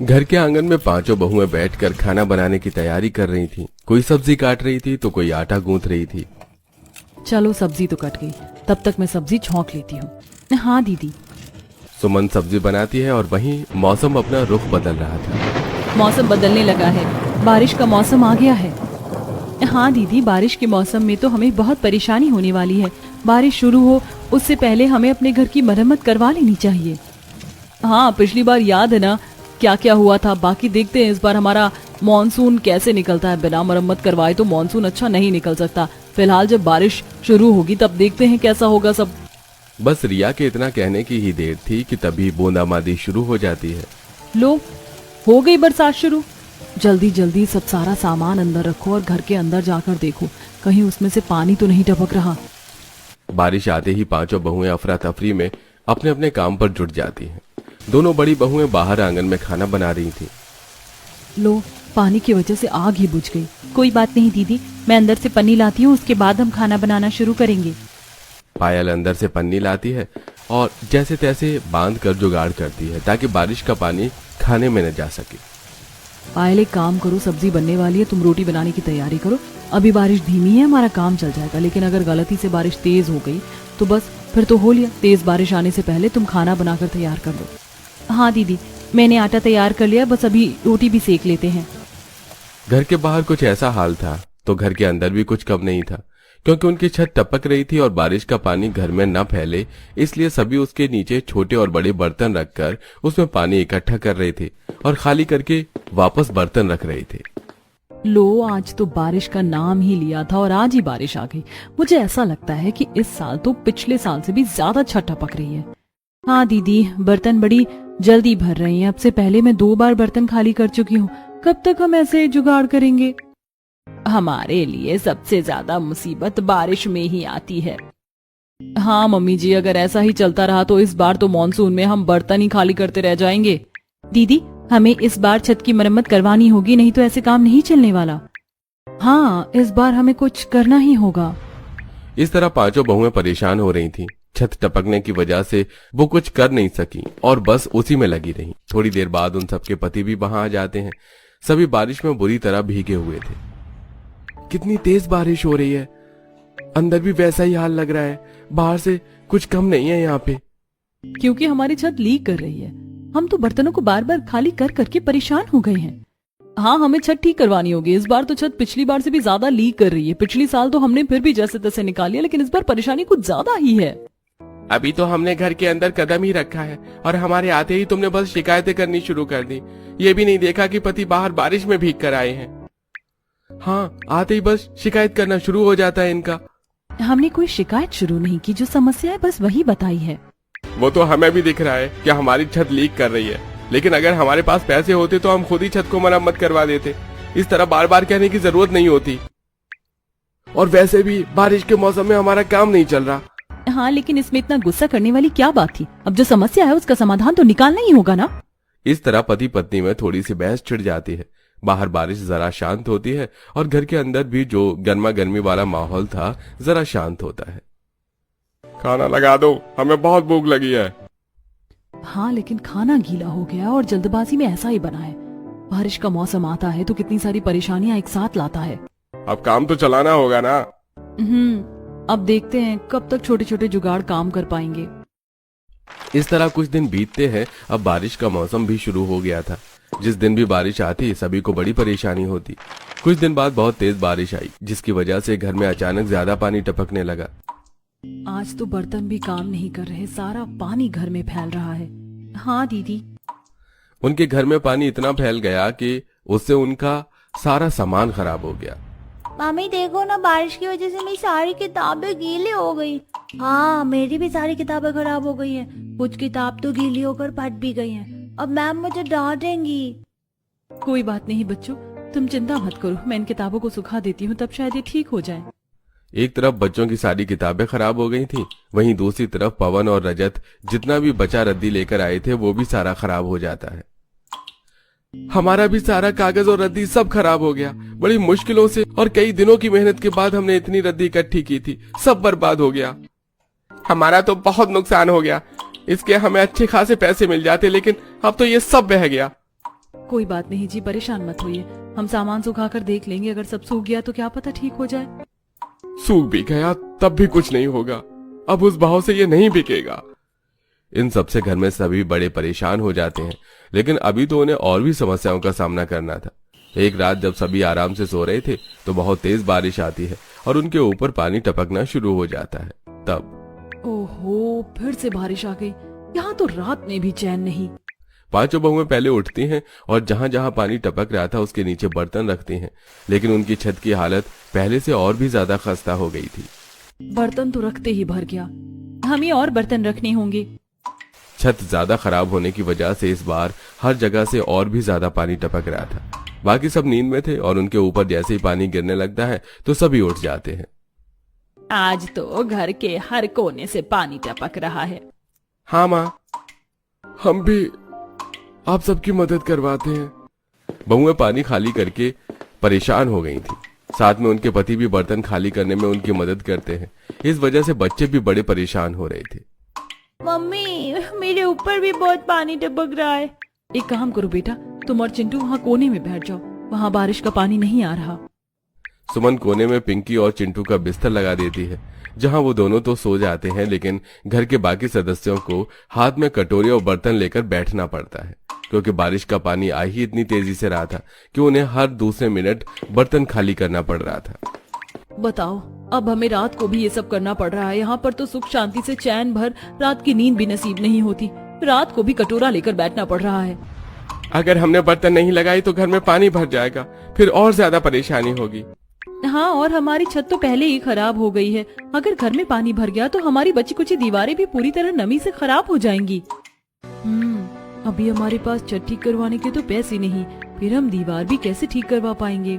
घर के आंगन में पांचों बहुएं बैठकर खाना बनाने की तैयारी कर रही थीं। कोई सब्जी काट रही थी तो कोई आटा गूंथ रही थी। चलो सब्जी तो कट गई, तब तक मैं सब्जी छौंक लेती हूँ। हाँ दीदी। सुमन सब्जी बनाती है और वहीं मौसम अपना रुख बदल रहा था। मौसम बदलने लगा है, बारिश का मौसम आ गया है। हाँ दीदी, बारिश के मौसम में तो हमें बहुत परेशानी होने वाली है। बारिश शुरू हो उससे पहले हमें अपने घर की मरम्मत करवा लेनी चाहिए। हाँ, पिछली बार याद है ना क्या क्या हुआ था। बाकी देखते हैं इस बार हमारा मॉनसून कैसे निकलता है। बिना मरम्मत करवाए तो मॉनसून अच्छा नहीं निकल सकता। फिलहाल जब बारिश शुरू होगी तब देखते हैं कैसा होगा सब। बस रिया के इतना कहने की ही देर थी कि तभी बूंदाबांदी शुरू हो जाती है। लो, हो गई बरसात शुरू। जल्दी जल्दी सब सारा सामान अंदर रखो और घर के अंदर जाकर देखो कहीं उसमें से पानी तो नहीं टपक रहा। बारिश आते ही पांचों बहुएं अफरा तफरी में अपने अपने काम पर जुट जाती हैं। दोनों बड़ी बहुएं बाहर आंगन में खाना बना रही थीं। लो, पानी की वजह से आग ही बुझ गई। कोई बात नहीं दीदी, मैं अंदर से पन्नी लाती हूँ, उसके बाद हम खाना बनाना शुरू करेंगे। पायल अंदर से पन्नी लाती है और जैसे तैसे बांध कर जुगाड़ करती है ताकि बारिश का पानी खाने में न जा सके। पायल एक काम करो, सब्जी बनने वाली है, तुम रोटी बनाने की तैयारी करो। अभी बारिश धीमी है, हमारा काम चल जाएगा। लेकिन अगर गलती से बारिश तेज हो गई तो बस फिर तो हो लिया। तेज बारिश आने से पहले तुम खाना बनाकर तैयार कर लो। हाँ दीदी, मैंने आटा तैयार कर लिया, बस अभी रोटी भी सेक लेते हैं। घर के बाहर कुछ ऐसा हाल था तो घर के अंदर भी कुछ कम नहीं था, क्योंकि उनकी छत टपक रही थी और बारिश का पानी घर में न फैले इसलिए सभी उसके नीचे छोटे और बड़े बर्तन रखकर उसमें पानी इकट्ठा कर रहे थे और खाली करके वापस बर्तन रख रहे थे। लो, आज तो बारिश का नाम ही लिया था और आज ही बारिश आ गई। मुझे ऐसा लगता है कि इस साल तो पिछले साल से भी ज्यादा छत टपक रही है। हाँ दीदी, बर्तन बड़ी जल्दी भर रही हैं। अब से पहले मैं 2 बार बर्तन खाली कर चुकी हूँ। कब तक हम ऐसे जुगाड़ करेंगे? हमारे लिए सबसे ज्यादा मुसीबत बारिश में ही आती है। हाँ मम्मी जी, अगर ऐसा ही चलता रहा तो इस बार तो मॉनसून में हम बर्तन ही खाली करते रह जाएंगे। दीदी, हमें इस बार छत की मरम्मत करवानी होगी, नहीं तो ऐसे काम नहीं चलने वाला। हाँ, इस बार हमें कुछ करना ही होगा। इस तरह पांचों बहुएं परेशान हो रही थीं। छत टपकने की वजह से वो कुछ कर नहीं सकी और बस उसी में लगी रहीं। थोड़ी देर बाद उन सबके पति भी वहां आ जाते हैं। सभी बारिश में बुरी तरह भीगे हुए थे। कितनी तेज बारिश हो रही है, अंदर भी वैसा ही हाल लग रहा है। बाहर से कुछ कम नहीं है यहाँ पे। क्योंकि हमारी छत लीक कर रही है। हम तो बर्तनों को बार बार खाली कर करके परेशान हो गए हैं। हाँ, हमें छत ठीक करवानी होगी। इस बार तो छत पिछली बार से भी ज्यादा लीक कर रही है। पिछली साल तो हमने फिर भी जैसे तैसे निकाल लिया, लेकिन इस बार परेशानी कुछ ज्यादा ही है। अभी तो हमने घर के अंदर कदम ही रखा है और हमारे आते ही तुमने बस शिकायतें करनी शुरू कर दी। ये भी नहीं देखा कि पति बाहर बारिश में भीग कर आए हैं। हाँ, आते ही बस शिकायत करना शुरू हो जाता है इनका। हमने कोई शिकायत शुरू नहीं की, जो समस्या है बस वही बताई है। वो तो हमें भी दिख रहा है कि हमारी छत लीक कर रही है, लेकिन अगर हमारे पास पैसे होते तो हम खुद ही छत को मरम्मत करवा देते। इस तरह बार बार कहने की जरूरत नहीं होती। और वैसे भी बारिश के मौसम में हमारा काम नहीं चल रहा। हाँ, लेकिन इसमें इतना गुस्सा करने वाली क्या बात थी? अब जो समस्या है उसका समाधान तो निकालना ही होगा ना। इस तरह पति पत्नी में थोड़ी सी बहस छिड़ जाती है। बाहर बारिश जरा शांत होती है और घर के अंदर भी जो गर्मा गर्मी वाला माहौल था जरा शांत होता है। खाना लगा दो, हमें बहुत भूख लगी है। हाँ, लेकिन खाना गीला हो गया और जल्दबाजी में ऐसा ही बना है। बारिश का मौसम आता है तो कितनी सारी परेशानियां एक साथ लाता है। अब काम तो चलाना होगा ना। अब देखते हैं कब तक छोटे छोटे जुगाड़ काम कर पाएंगे। इस तरह कुछ दिन बीतते हैं। अब बारिश का मौसम भी शुरू हो गया था। जिस दिन भी बारिश आती सभी को बड़ी परेशानी होती। कुछ दिन बाद बहुत तेज बारिश आई, जिसकी वजह से घर में अचानक ज्यादा पानी टपकने लगा। आज तो बर्तन भी काम नहीं कर रहे, सारा पानी घर में फैल रहा है। हाँ दीदी। उनके घर में पानी इतना फैल गया कि उससे उनका सारा सामान खराब हो गया। मामी देखो ना, बारिश की वजह से मेरी सारी किताबें गीली हो गई। हाँ, मेरी भी सारी किताबें खराब हो गई हैं। कुछ किताब तो गीली होकर फट भी गई हैं। अब मैम मुझे डांटेंगी। कोई बात नहीं बच्चों, तुम चिंता मत करो, मैं इन किताबों को सुखा देती हूँ, तब शायद ये ठीक हो जाए। एक तरफ बच्चों की सारी किताबें खराब हो गई थीं, वहीं दूसरी तरफ पवन और रजत जितना भी बचा रद्दी लेकर आए थे वो भी सारा खराब हो जाता है। हमारा भी सारा कागज और रद्दी सब खराब हो गया। बड़ी मुश्किलों से और कई दिनों की मेहनत के बाद हमने इतनी रद्दी इकट्ठी की थी, सब बर्बाद हो गया। हमारा तो बहुत नुकसान हो गया। इसके हमें अच्छे खासे पैसे मिल जाते, लेकिन अब तो ये सब बह गया। कोई बात नहीं जी, परेशान मत होइए। हम सामान सुखा कर देख लेंगे, अगर सब सूख गया तो क्या पता ठीक हो जाए। सूख भी गया तब भी कुछ नहीं होगा, अब उस भाव से ये नहीं बिकेगा। इन सबसे घर में सभी बड़े परेशान हो जाते हैं, लेकिन अभी तो उन्हें और भी समस्याओं का सामना करना था। एक रात जब सभी आराम से सो रहे थे तो बहुत तेज बारिश आती है और उनके ऊपर पानी टपकना शुरू हो जाता है। तब ओहो, फिर से बारिश आ गई। यहाँ तो रात में भी चैन नहीं। पांचों बहुएं पहले उठती हैं और जहां जहां पानी टपक रहा था उसके नीचे बर्तन रखती हैं, लेकिन उनकी छत की हालत पहले से और भी ज्यादा खस्ता हो गई थी। बर्तन तो रखते ही भर गया, हमें और बर्तन रखने होंगे। छत ज्यादा खराब होने की वजह से इस बार हर जगह से और भी ज्यादा पानी टपक रहा था। बाकी सब नींद में थे और उनके ऊपर जैसे ही पानी गिरने लगता है तो सभी उठ जाते हैं। आज तो घर के हर कोने से पानी टपक रहा है। हाँ माँ, हम भी आप सबकी मदद करवाते हैं। बहुएं पानी खाली करके परेशान हो गई थी, साथ में उनके पति भी बर्तन खाली करने में उनकी मदद करते हैं। इस वजह से बच्चे भी बड़े परेशान हो रहे थे। मम्मी, मेरे ऊपर भी बहुत पानी टपक रहा है। एक काम करो बेटा, तुम और चिंटू वहाँ कोने में बैठ जाओ, वहाँ बारिश का पानी नहीं आ रहा। सुमन कोने में पिंकी और चिंटू का बिस्तर लगा देती है, जहां वो दोनों तो सो जाते हैं, लेकिन घर के बाकी सदस्यों को हाथ में कटोरे और बर्तन लेकर बैठना पड़ता है, क्योंकि बारिश का पानी आ ही इतनी तेजी से रहा था कि उन्हें हर दूसरे मिनट बर्तन खाली करना पड़ रहा था। बताओ, अब हमें रात को भी ये सब करना पड़ रहा है। यहाँ पर तो सुख शांति से चैन भर रात की नींद भी नसीब नहीं होती, रात को भी कटोरा लेकर बैठना पड़ रहा है। अगर हमने बर्तन नहीं लगाई तो घर में पानी भर जाएगा, फिर और ज्यादा परेशानी होगी। हाँ, और हमारी छत तो पहले ही खराब हो गई है। अगर घर में पानी भर गया तो हमारी बची कुची दीवारें भी पूरी तरह नमी से खराब हो जाएंगी। अभी हमारे पास छत ठीक करवाने के तो पैसे नहीं, फिर हम दीवार भी कैसे ठीक करवा पाएंगे।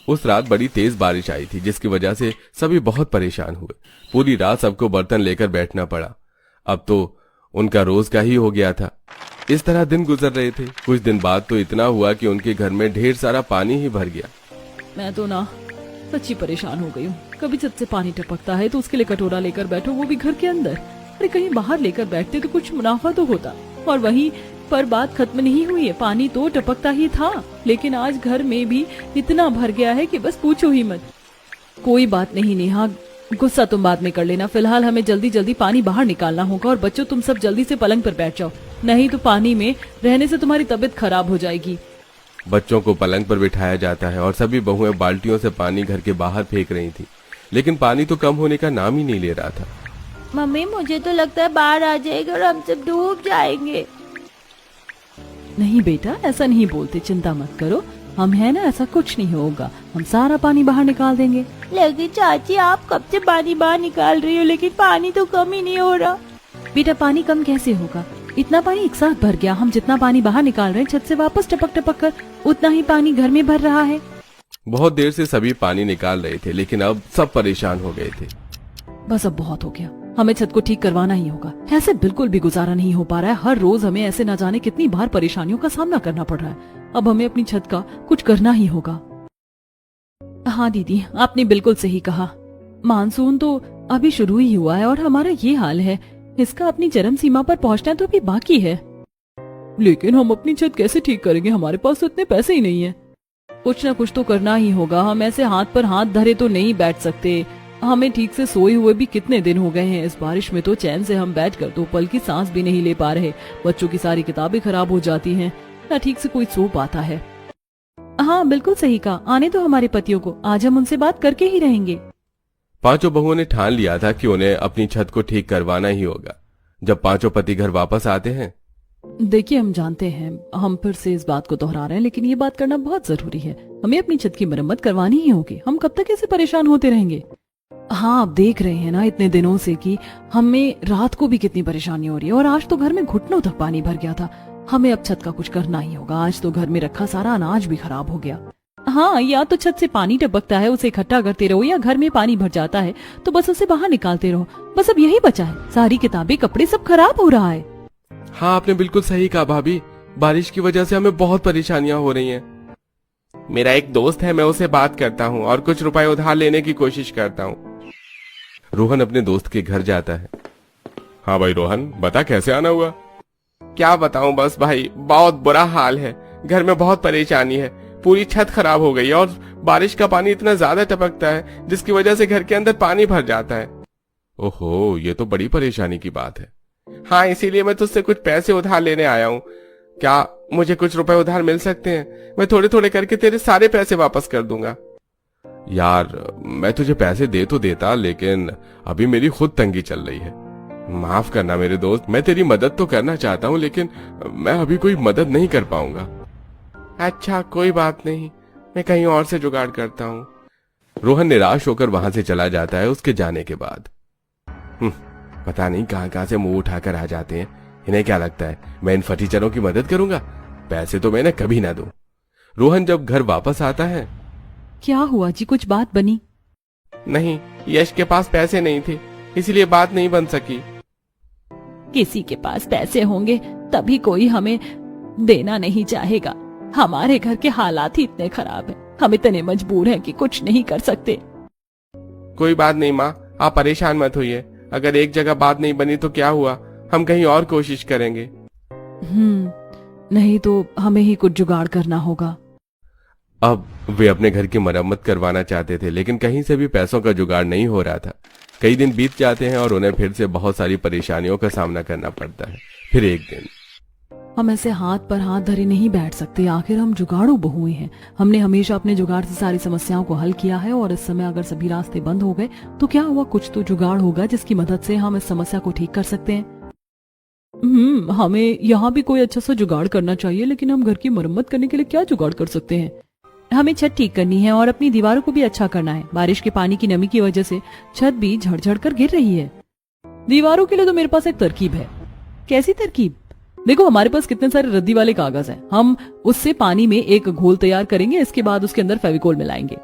उस रात बड़ी तेज बारिश आई थी, जिसकी वजह से सभी बहुत परेशान हुए। पूरी रात सबको बर्तन लेकर बैठना पड़ा। अब तो उनका रोज का ही हो गया था। इस तरह दिन गुजर रहे थे। कुछ दिन बाद तो इतना हुआ कि उनके घर में ढेर सारा पानी ही भर गया। मैं तो ना सच्ची परेशान हो गई हूँ। कभी छत से पानी टपकता है तो उसके लिए कटोरा लेकर बैठो, वो भी घर के अंदर। अरे कहीं बाहर लेकर बैठते तो कुछ मुनाफा तो होता। और वहीं पर बात खत्म नहीं हुई है, पानी तो टपकता ही था, लेकिन आज घर में भी इतना भर गया है कि बस पूछो ही मत। कोई बात नहीं नेहा, गुस्सा तुम बाद में कर लेना। फिलहाल हमें जल्दी जल्दी पानी बाहर निकालना होगा। और बच्चों, तुम सब जल्दी से पलंग पर बैठ जाओ, नहीं तो पानी में रहने से तुम्हारी तबीयत खराब हो जाएगी। बच्चों को पलंग पर बिठाया जाता है और सभी बहुएं बाल्टियों से पानी घर के बाहर फेंक रही थी, लेकिन पानी तो कम होने का नाम ही नहीं ले रहा था। मम्मी, मुझे तो लगता है बाढ़ आ जाएगी और हम सब डूब जाएंगे। नहीं बेटा, ऐसा नहीं बोलते, चिंता मत करो, हम है ना, ऐसा कुछ नहीं होगा, हम सारा पानी बाहर निकाल देंगे। लेकिन चाची, आप कब से पानी बाहर निकाल रही हो, लेकिन पानी तो कम ही नहीं हो रहा। बेटा, पानी कम कैसे होगा? इतना पानी एक साथ भर गया। हम जितना पानी बाहर निकाल रहे हैं छत से वापस टपक टपक कर, उतना ही पानी घर में भर रहा है। बहुत देर से सभी पानी निकाल रहे थे, लेकिन अब सब परेशान हो गए थे। बस अब बहुत हो गया, हमें छत को ठीक करवाना ही होगा। ऐसे बिल्कुल भी गुजारा नहीं हो पा रहा है। हर रोज हमें ऐसे न जाने कितनी बार परेशानियों का सामना करना पड़ रहा है। अब हमें अपनी छत का कुछ करना ही होगा। हाँ दीदी, आपने बिल्कुल सही कहा। मानसून तो अभी शुरू ही हुआ है और हमारा ये हाल है। इसका अपनी चरम सीमा पर पहुंचना तो अभी बाकी है। लेकिन हम अपनी छत कैसे ठीक करेंगे? हमारे पास तो इतने पैसे ही नहीं है। कुछ ना कुछ तो करना ही होगा। हम ऐसे हाथ पर हाथ धरे तो नहीं बैठ सकते। हमें ठीक से सोए हुए भी कितने दिन हो गए हैं। इस बारिश में तो चैन से हम बैठकर तो पल की सांस भी नहीं ले पा रहे। बच्चों की सारी किताबें खराब हो जाती हैं, ना ठीक से कोई सो पाता है। हाँ बिल्कुल सही कहा। आने तो हमारे पतियों को, आज हम उनसे बात करके ही रहेंगे। पांचों बहुओं ने ठान लिया था कि उन्हें अपनी छत को ठीक करवाना ही होगा। जब पांचों पति घर वापस आते हैं, देखिए हम जानते हैं, हम फिर से इस बात को दोहरा रहे हैं, लेकिन ये बात करना बहुत जरूरी है। हमें अपनी छत की मरम्मत करवानी ही होगी। हम कब तक ऐसे परेशान होते रहेंगे? हाँ, आप देख रहे हैं ना इतने दिनों से कि हमें रात को भी कितनी परेशानी हो रही है, और आज तो घर में घुटनों तक पानी भर गया था। हमें अब छत का कुछ करना ही होगा। आज तो घर में रखा सारा अनाज भी खराब हो गया। हाँ, या तो छत से पानी टपकता है, उसे इकट्ठा करते रहो, या घर में पानी भर जाता है तो बस उसे बाहर निकालते रहो। बस अब यही बचा है। सारी किताबें, कपड़े सब खराब हो रहा है। हाँ आपने बिल्कुल सही कहा भाभी, बारिश की वजह से हमें बहुत परेशानियां हो रही हैं। मेरा एक दोस्त है, मैं उसे बात करता हूँ और कुछ रुपए उधार लेने की कोशिश करता हूँ। रोहन अपने दोस्त के घर जाता है। हाँ भाई रोहन, बता कैसे आना हुआ? क्या बताऊं, बस भाई बहुत बुरा हाल है। घर में बहुत परेशानी है। पूरी छत खराब हो गई है और बारिश का पानी इतना ज्यादा टपकता है जिसकी वजह से घर के अंदर पानी भर जाता है। ओहो, ये तो बड़ी परेशानी की बात है। हाँ, इसीलिए मैं तुझसे कुछ पैसे उधार लेने आया हूँ। क्या मुझे कुछ रुपए उधार मिल सकते हैं? मैं थोड़े थोड़े करके तेरे सारे पैसे वापस कर दूंगा। यार, मैं तुझे पैसे दे तो देता, लेकिन अभी मेरी खुद तंगी चल रही है। माफ करना मेरे दोस्त, मैं तेरी मदद तो करना चाहता हूँ, लेकिन मैं अभी कोई मदद नहीं कर पाऊंगा। अच्छा, कोई बात नहीं, मैं कहीं और से जुगाड़ करता हूँ। रोहन निराश होकर वहां से चला जाता है उसके जाने के बाद। पता नहीं कहां से मुंह उठाकर आ जाते हैं। इन्हें क्या लगता है मैं इन फटीचरों की मदद करूंगा? पैसे तो मैं कभी ना दूं। रोहन जब घर वापस आता है। क्या हुआ जी, कुछ बात बनी? नहीं, यश के पास पैसे नहीं थे, इसलिए बात नहीं बन सकी। किसी के पास पैसे होंगे तभी कोई हमें देना नहीं चाहेगा। हमारे घर के हालात ही इतने खराब हैं, हम इतने मजबूर हैं कि कुछ नहीं कर सकते। कोई बात नहीं माँ, आप परेशान मत होइए। अगर एक जगह बात नहीं बनी तो क्या हुआ, हम कहीं और कोशिश करेंगे। नहीं तो हमें ही कुछ जुगाड़ करना होगा। अब वे अपने घर की मरम्मत करवाना चाहते थे, लेकिन कहीं से भी पैसों का जुगाड़ नहीं हो रहा था। कई दिन बीत जाते हैं और उन्हें फिर से बहुत सारी परेशानियों का सामना करना पड़ता है। फिर एक दिन, हम ऐसे हाथ पर हाथ धरे नहीं बैठ सकते। आखिर हम जुगाड़ू बहुए हैं। हमने हमेशा अपने जुगाड़ से सारी समस्याओं को हल किया है, और इस समय अगर सभी रास्ते बंद हो गए तो क्या हुआ, कुछ तो जुगाड़ होगा जिसकी मदद से हम इस समस्या को ठीक कर सकते हैं। हमें यहाँ भी कोई अच्छा सा जुगाड़ करना चाहिए, लेकिन हम घर की मरम्मत करने के लिए क्या जुगाड़ कर सकते हैं? हमें छत ठीक करनी है और अपनी दीवारों को भी अच्छा करना है। बारिश के पानी की नमी की वजह से छत भी झड़-झड़ कर गिर रही है। दीवारों के लिए तो मेरे पास एक तरकीब है। कैसी तरकीब? देखो, हमारे पास कितने सारे रद्दी वाले कागज हैं। हम उससे पानी में एक घोल तैयार करेंगे, इसके बाद उसके अंदर फेविकोल मिलाएंगे।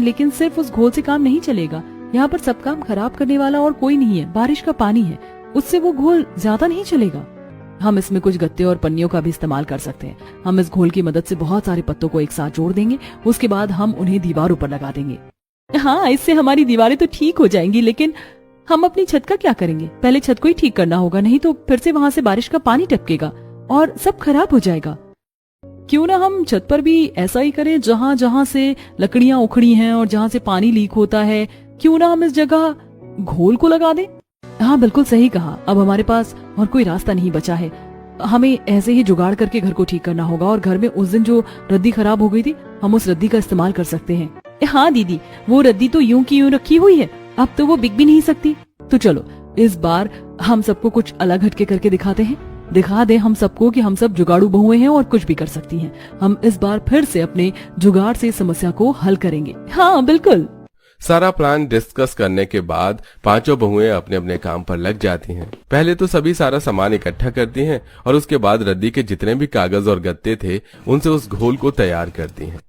लेकिन सिर्फ उस घोल से काम नहीं चलेगा। यहाँ पर सब काम खराब करने वाला और कोई नहीं है, बारिश का पानी है। उससे वो घोल ज्यादा नहीं चलेगा। हम इसमें कुछ गत्ते और पन्नियों का भी इस्तेमाल कर सकते हैं। हम इस घोल की मदद से बहुत सारे पत्तों को एक साथ जोड़ देंगे, उसके बाद हम उन्हें दीवारों पर लगा देंगे। हाँ, इससे हमारी दीवारें तो ठीक हो जाएंगी, लेकिन हम अपनी छत का क्या करेंगे? पहले छत को ही ठीक करना होगा, नहीं तो फिर से वहां से बारिश का पानी टपकेगा और सब खराब हो जाएगा। क्यों ना हम छत पर भी ऐसा ही करें, जहां जहां से लकड़ियां उखड़ी हैं और जहां से पानी लीक होता है, क्यों ना हम इस जगह घोल को लगा दें। हाँ, बिल्कुल सही कहा। अब हमारे पास और कोई रास्ता नहीं बचा है। हमें ऐसे ही जुगाड़ करके घर को ठीक करना होगा, और घर में उस दिन जो रद्दी खराब हो गई थी, हम उस रद्दी का इस्तेमाल कर सकते हैं। हाँ दीदी, वो रद्दी तो यूं की यूं रखी हुई है, अब तो वो बिक भी नहीं सकती। तो चलो इस बार हम सबको कुछ अलग हटके करके दिखाते हैं। दिखा दे हम सबको कि हम सब जुगाड़ू बहुएं हैं और कुछ भी कर सकती हैं। हम इस बार फिर से अपने जुगाड़ से समस्या को हल करेंगे। हाँ बिल्कुल। सारा प्लान डिस्कस करने के बाद पांचों बहुएं अपने अपने काम पर लग जाती हैं। पहले तो सभी सारा सामान इकट्ठा करती हैं और उसके बाद रद्दी के जितने भी कागज और गत्ते थे उनसे उस घोल को तैयार करती हैं।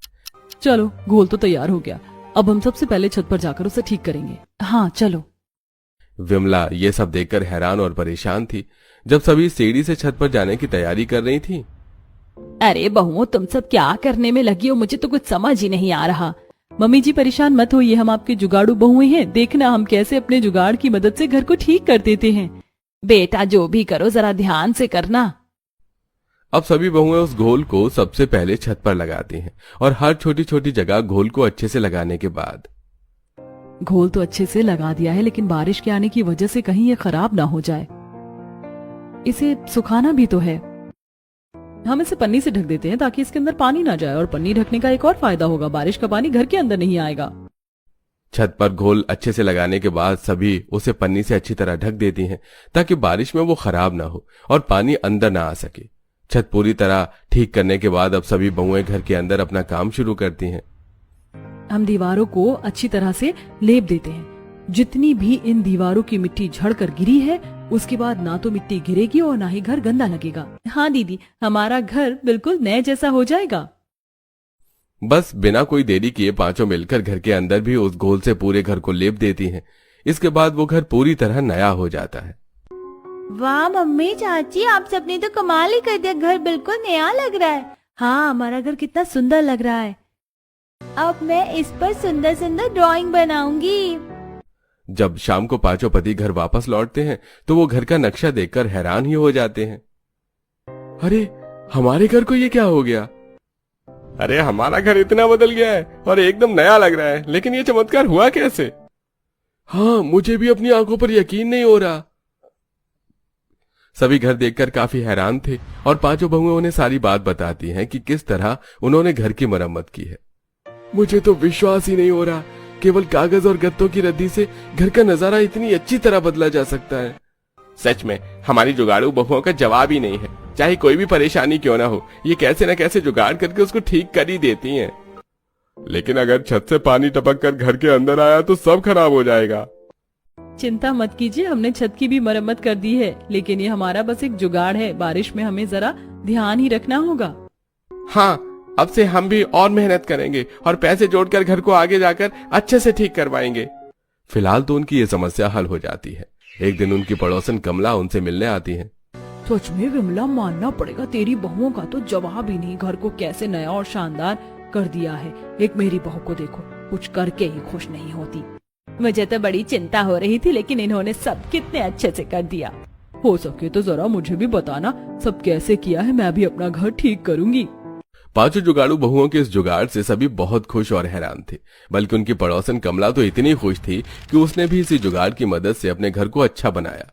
चलो, घोल तो तैयार हो गया। अब हम सबसे पहले छत पर जाकर उसे ठीक करेंगे। हाँ चलो। विमला ये सब देखकर हैरान और परेशान थी। जब सभी सीढ़ी से छत पर जाने की तैयारी कर रही थी। अरे बहुओं, तुम सब क्या करने में लगी हो? मुझे तो कुछ समझ ही नहीं आ रहा। मम्मी जी परेशान मत होइए, हम आपके जुगाड़ू बहुएं हैं। देखना हम कैसे अपने जुगाड़ की मदद से घर को ठीक कर देते हैं। बेटा जो भी करो जरा ध्यान से करना। अब सभी बहुएं उस घोल को सबसे पहले छत पर लगाती हैं और हर छोटी छोटी जगह घोल को अच्छे से लगाने के बाद। घोल तो अच्छे से लगा दिया है, लेकिन बारिश के आने की वजह से कहीं ये खराब ना हो जाए। इसे सुखाना भी तो है। हम इसे पन्नी से ढक देते हैं ताकि इसके अंदर पानी ना जाए, और पन्नी ढकने का एक और फायदा होगा, बारिश का पानी घर के अंदर नहीं आएगा। छत पर घोल अच्छे से लगाने के बाद सभी उसे पन्नी से अच्छी तरह ढक देती हैं ताकि बारिश में वो खराब ना हो और पानी अंदर ना आ सके। छत पूरी तरह ठीक करने के बाद अब सभी बहुएं घर के अंदर अपना काम शुरू करती हैं। हम दीवारों को अच्छी तरह से लेप देते हैं। जितनी भी इन दीवारों की मिट्टी झड़ कर गिरी है, उसके बाद ना तो मिट्टी गिरेगी और ना ही घर गंदा लगेगा। हाँ दीदी, हमारा घर बिल्कुल नए जैसा हो जाएगा। बस बिना कोई देरी किए पांचों मिलकर घर के अंदर भी उस घोल से पूरे घर को लेप देती हैं। इसके बाद वो घर पूरी तरह नया हो जाता है। वाह मम्मी चाची, आप सबने तो कमाल ही कर दिया। घर बिल्कुल नया लग रहा है। हाँ, हमारा घर कितना सुंदर लग रहा है। अब मैं इस पर सुंदर सुंदर ड्राइंग बनाऊंगी। जब शाम को पांचों पति घर वापस लौटते हैं तो वो घर का नक्शा देखकर हैरान ही हो जाते हैं। अरे हमारे घर को ये क्या हो गया? अरे हमारा घर इतना बदल गया है और एकदम नया लग रहा है, लेकिन ये चमत्कार हुआ कैसे? हाँ, मुझे भी अपनी आंखों पर यकीन नहीं हो रहा। सभी घर देखकर काफी हैरान थे और पांचों बहुएं उन्हें सारी बात बताती हैं कि किस तरह उन्होंने घर की मरम्मत की है। मुझे तो विश्वास ही नहीं हो रहा, केवल कागज और गत्तों की रद्दी से घर का नजारा इतनी अच्छी तरह बदला जा सकता है। सच में हमारी जुगाड़ू बहुओं का जवाब ही नहीं है। चाहे कोई भी परेशानी क्यों ना हो, ये कैसे न कैसे जुगाड़ करके उसको ठीक कर ही देती हैं। लेकिन अगर छत से पानी टपक कर घर के अंदर आया तो सब खराब हो जाएगा। चिंता मत कीजिए, हमने छत की भी मरम्मत कर दी है, लेकिन ये हमारा बस एक जुगाड़ है। बारिश में हमें जरा ध्यान ही रखना होगा। हाँ, अब से हम भी और मेहनत करेंगे और पैसे जोड़कर घर को आगे जाकर अच्छे से ठीक करवाएंगे। फिलहाल तो उनकी ये समस्या हल हो जाती है। एक दिन उनकी पड़ोसन कमला उनसे मिलने आती है। सच में विमला, मानना पड़ेगा, तेरी बहुओं का तो जवाब ही नहीं। घर को कैसे नया और शानदार कर दिया है। एक मेरी बहू को देखो, कुछ करके ही खुश नहीं होती। मुझे तो बड़ी चिंता हो रही थी, लेकिन इन्होंने सब कितने अच्छे से कर दिया। हो सके तो जरा मुझे भी बताना सब कैसे किया है, मैं भी अपना घर ठीक करूंगी। पांचों जुगाड़ू बहुओं के इस जुगाड़ से सभी बहुत खुश और हैरान थे, बल्कि उनकी पड़ोसन कमला तो इतनी खुश थी कि उसने भी इसी जुगाड़ की मदद से अपने घर को अच्छा बनाया।